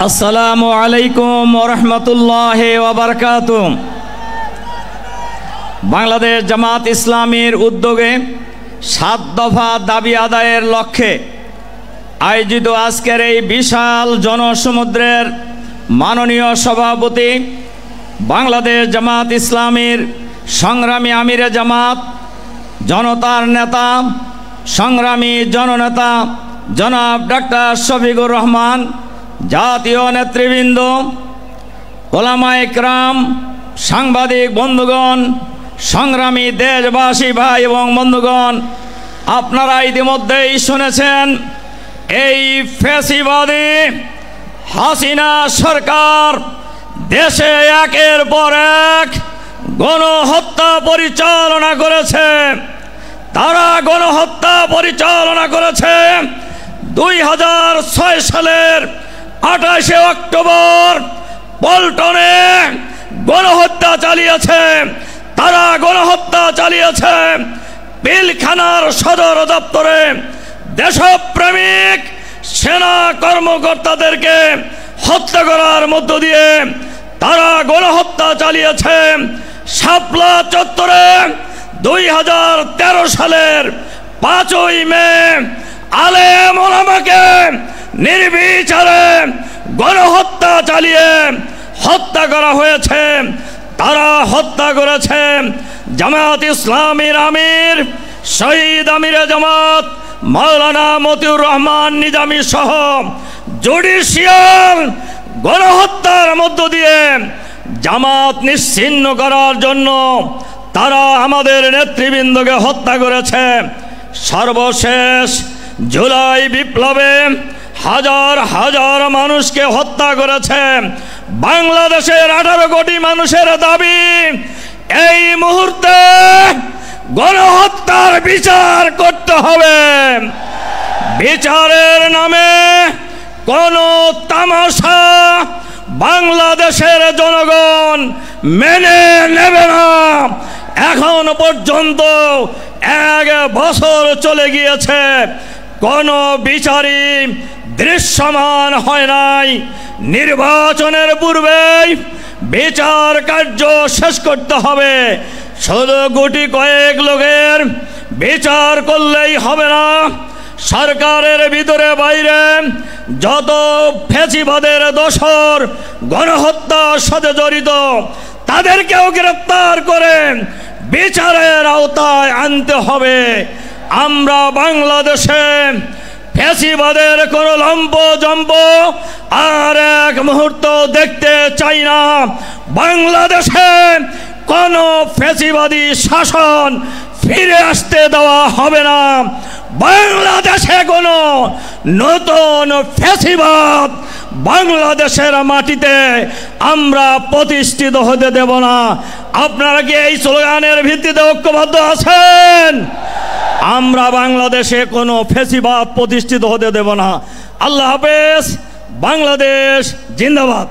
আসসালামু আলাইকুম ওয়া রাহমাতুল্লাহি ওয়া বারাকাতুহু। বাংলাদেশ জামাত ইসলামীর উদ্যোগে 7 দফা দাবি আদায়ের লক্ষ্যে আয়োজিত আজকের এই বিশাল জনসমুদ্রের মাননীয় সভাপতি বাংলাদেশ জামাত ইসলামীর সংগ্রামী আমিরে জামাত, জনতার নেতা, সংগ্রামী জননেতা জনাব ডাক্তার শফিকুর রহমান, জাতীয় নেতৃবৃন্দ, ওলামায়ে কেরাম, সাংবাদিক বন্ধুগণ, সংগ্রামী দেশবাসী ভাই এবং বন্ধুগণ, আপনারা ইতিমধ্যেই শুনেছেন এই ফ্যাসিবাদী হাসিনা সরকার দেশে একের পর এক গণহত্যা পরিচালনা করেছে। তারা গণহত্যা পরিচালনা করেছে 2006 সালের 28 অক্টোবর পল্টনে গণহত্যা চালিয়েছে। তারা গণহত্যা চালিয়েছে পিলখানার সদর দপ্তরে দেশপ্রেমিক সেনা কর্মকর্তাদেরকে হত্যা করার মধ্য দিয়ে তারা গণহত্যা চালিয়েছে। শাপলা চত্বরে 2013 সালের 5ই মে আলেম ওলামাকে নির্বিচারে গণহত্যা চালিয়ে হত্যা করা হয়েছে। তারা হত্যা করেছে জামাত ইসলামীর আমির শহীদ আমিরে জামাত মাওলানা মতিউর রহমান নিজামী সহ জুডিশিয়াল গণহত্যার মধ্য দিয়ে জামাত নিশ্চিহ্ন করার জন্য তারা আমাদের নেতৃবৃন্দকে হত্যা করেছে। সর্বশেষ জুলাই বিপ্লবে হাজার হাজার মানুষকে হত্যা করেছে। বাংলাদেশের 18 কোটি মানুষের দাবি এই মুহূর্তে গণহত্যার বিচার করতে হবে। বিচারের নামে কোন তামাশা বাংলাদেশের জনগণ মেনে নেবে না। এখন পর্যন্ত 1 বছর চলে গিয়েছে, কোন বিচারই দৃশ্যমান হয় নাই। নির্বাচনের পূর্বেই বিচার কার্য শেষ করতে হবে। শুধু গুটি কয়েক লোকের বিচার করলেই হবে না। সরকারের ভিতরে বাইরে যত ফ্যাসিবাদের দোসর গণহত্যার সাথে জড়িত তাদেরকেও গ্রেপ্তার করে বিচারের আওতায় আনতে হবে। আমরা বাংলাদেশে ফ্যাসিবাদের কোনো লম্ব জম্ব আর এক মুহূর্ত দেখতে চাই না। বাংলাদেশে কোনো ফ্যাসিবাদী শাসন ফিরে আসতে দেওয়া হবে না। বাংলাদেশে কোনো নতুন ফ্যাসিবাদ বাংলাদেশের মাটিতে আমরা প্রতিষ্ঠিত হতে দেব না। আপনারা কি এই স্লোগানের ভিত্তিতে ঐক্যবদ্ধ আছেন? আমরা বাংলাদেশে কোনো ফ্যাসিবাদ প্রতিষ্ঠিত হতে দেব না। আল্লাহ হাফেজ। বাংলাদেশ জিন্দাবাদ।